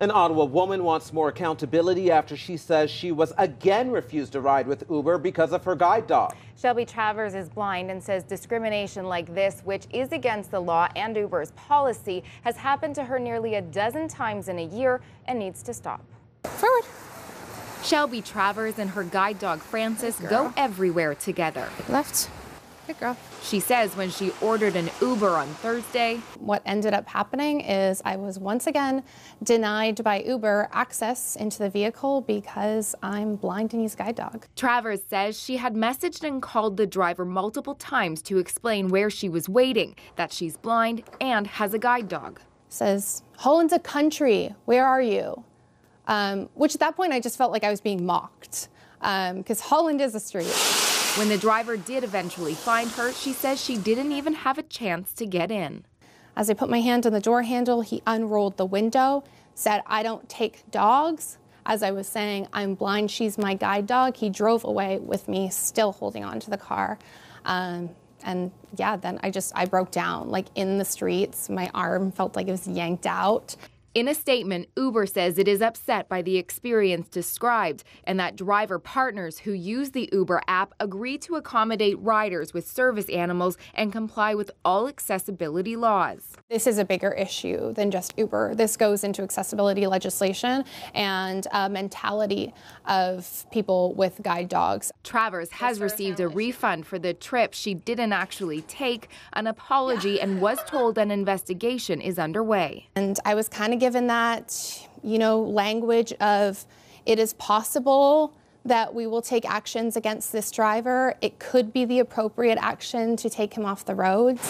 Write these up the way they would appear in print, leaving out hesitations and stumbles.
An Ottawa woman wants more accountability after she says she was again refused a ride with Uber because of her guide dog. Shelby Travers is blind and says discrimination like this, which is against the law and Uber's policy, has happened to her nearly a dozen times in a year and needs to stop. Forward. Shelby Travers and her guide dog Francis go everywhere together. Left. Good girl. She says when she ordered an Uber on Thursday, what ended up happening is I was once again denied by Uber access into the vehicle because I'm blind and use guide dog. Travers says she had messaged and called the driver multiple times to explain where she was waiting, that she's blind and has a guide dog. Says, Holland's a country. Where are you? Which at that point I just felt like I was being mocked because Holland is a street. When the driver did eventually find her, she says she didn't even have a chance to get in. As I put my hand on the door handle, he unrolled the window, said, I don't take dogs. As I was saying, I'm blind, she's my guide dog. He drove away with me, still holding on to the car. And yeah, then I broke down, like in the streets. My arm felt like it was yanked out. In a statement, Uber says it is upset by the experience described and that driver partners who use the Uber app agree to accommodate riders with service animals and comply with all accessibility laws. This is a bigger issue than just Uber. This goes into accessibility legislation and a mentality of people with guide dogs. Travers has received a refund for the trip she didn't actually take, an apology, and was told an investigation is underway. And I was kind of given that, language of it is possible that we will take actions against this driver. It could be the appropriate action to take him off the roads.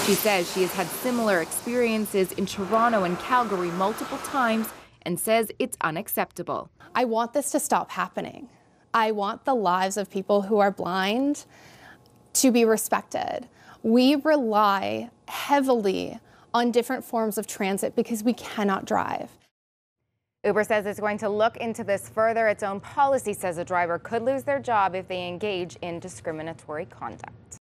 She says she has had similar experiences in Toronto and Calgary multiple times and says it's unacceptable. I want this to stop happening. I want the lives of people who are blind to be respected. We rely heavily on different forms of transit because we cannot drive. Uber says it's going to look into this further. Its own policy says a driver could lose their job if they engage in discriminatory conduct.